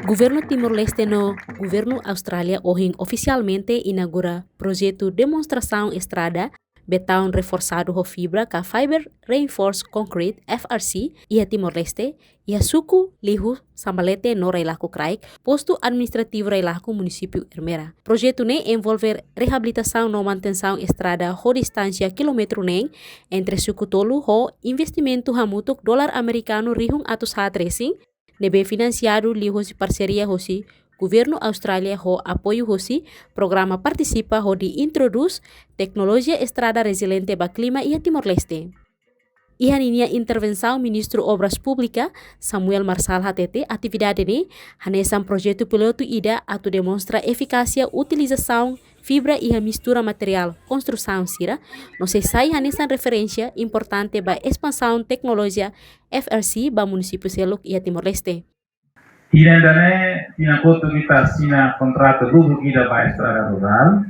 Governo Timor-Leste no Governo Austrália hoje oficialmente inaugura projeto demonstração estrada betaun reforçado ho fibra ka Fiber Reinforced Concrete FRC ia Timor-Leste ia suku lihu sambalete no Reilaku Kraik posto administrativo Reilaku município Ermera. Projeto ne envolver reabilitação no manutenção estrada ho distância quilômetro nem entre suku tolu ho investimento hamutuk dolar americano rihung atus ha-tracing nebe financiado li hosi parceria hosi Governo Austrália ho apoio hosi programa participa ho di introduz teknologia estrada resiliente ba klima ia Timor-Leste. Ihan inia intervenção Ministro Obras Pública Samuel Marsal HTT atividade ni hanesan projeto piloto ida atu demonstra eficácia utilização fibra e mistura material construção sira no se sai hanesan referência importante ba expansão tecnologia FRC ba município Seluk ia Timor-Leste. Tirandane tina foto kita sina kontrato dulu kita ba estrada rural.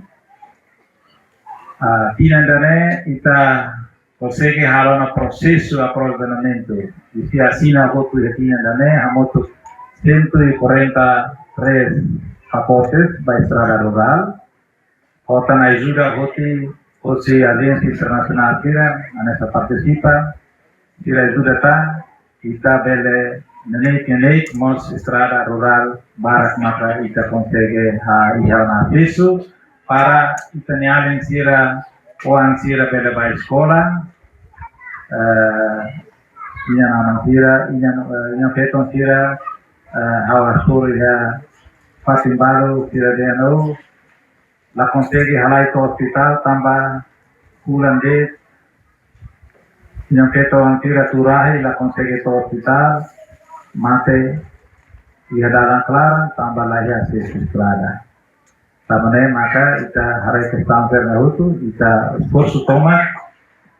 Tirandane kita consegue halona processo approvvigionamento di assina foto di tirandane a moto 143 pacotes ba estrada rural. Kota na ajuda hoje agência internacional tira nessa participa tira ajuda tá kita bele nenek mos estrada rural barak maka kita consegue na peso para itanialen sira oan sira bele ba escola ina naman sira ina peton sira hawa suri ya Fatimbalo sira de no la consegue halai to hospital tambah bulan de yang keto antira turahi la consegue to hospital mate ia dalam clara tambah lahir hasil estrada tamane maka kita harai kesamper nahutu kita esforço toma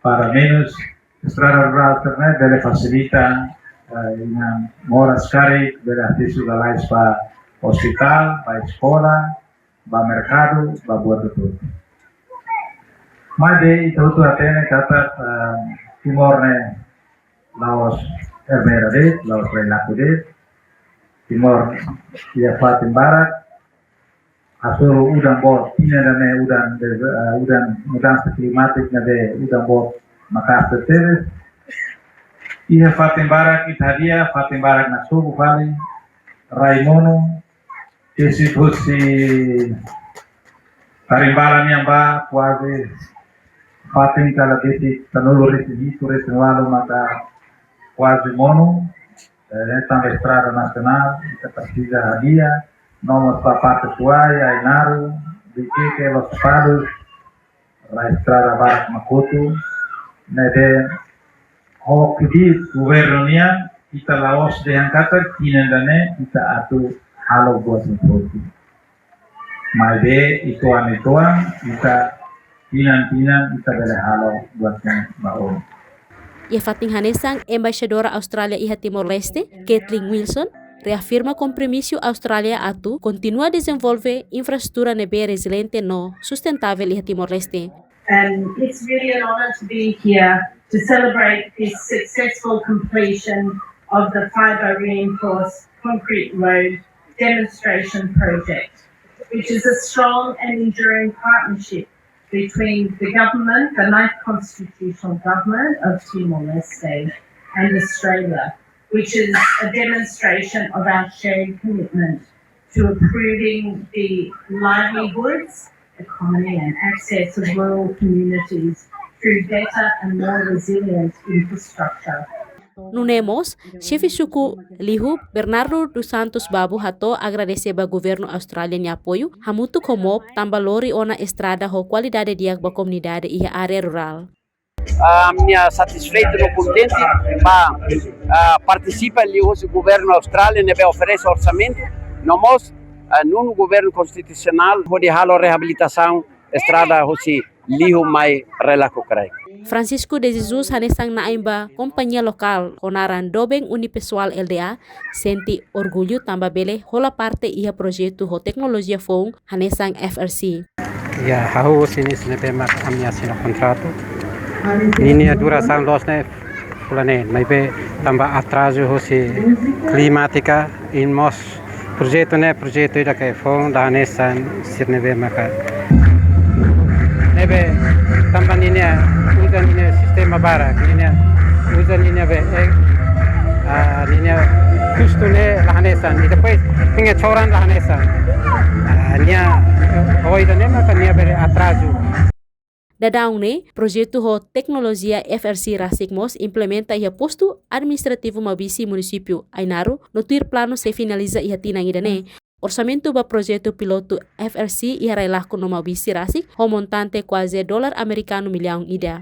para menos estrada rural karena dele facilita yang mora sekali dele hasil galais pa hospital pa escola ba mercado ba buat itu. Made itu atene kata Timor ne Laos Ermera de Laos Reilaku de Timor ia Fatim Barat asal udan bot ini dane udan mudança climática de udan bot Makassar teres ia Fatim Barat italia Fatim Barat na Subu Valley Raimono esse fosse tarimbalan yang ba quase Fatim kala desi tanulu residu resualo maka quase mono esta estrada nacional kita precisa hadia nomos pa parte suaya inaru de que los paros la estrada Barak Makoto nede ho kidi governonia kita laos de angkata kinandane kita atu halo buat seperti maide ituan kita tinan kita bela halo buatnya bau. Ia Fatim hanesan embaixadora Austrália iha Timor-Leste, Kathleen Wilson, reafirma compromisso Austrália atu continua a desenvolver infraestrutura nebe resiliente no sustentável iha Timor-Leste. And it's really an honor to be here to celebrate this successful completion of the Fiber Reinforced Concrete Road demonstration project, which is a strong and enduring partnership between the government, the ninth constitutional government of Timor-Leste and Australia, which is a demonstration of our shared commitment to improving the livelihoods, economy and access of rural communities through better and more resilient infrastructure. Nunemos, chefe suku Lihu Bernardo dos Santos Babu hato agradece ba governo Austrália ni apoio, hamutu como tambalori ona estrada ho qualidade diag ba comunidade e área rural. Minha satisfeito no contente, participa ali o governo Austrália ne oferece orçamento, nomos no governo constitucional onde halo reabilitação estrada hosi Lihu mai Reilaku Kraik. Francisco de Jesus hanesang naimba kompanיה lokal onaran Dobeng Unipessoal LDA senti orgulho tamba bele hola parte iha projeto ho teknologia phone hanesang FRC. Ya hahu sini sini pemak amnya sina kontrato. Ini duração losne pulanen, mas be tambah atraso hosi climática in mos projeto ida ke fong danesan sirne be maka nebe tambah ini usan ini sistema barak ini usan ini be ini kustune lahanesan ida depois pinga choran lahanesan nia oi da nema kan nia be atraso. Dadang ne, projeto ho teknologia FRC Rasikmos implementa ia posto administrativo mabisi município Ainaro no tuir plano se finaliza ia tinang idane. Orçamento ba projeto piloto FRC ia relako no mabisi Rasik ho montante quase $1 americano milhão ida.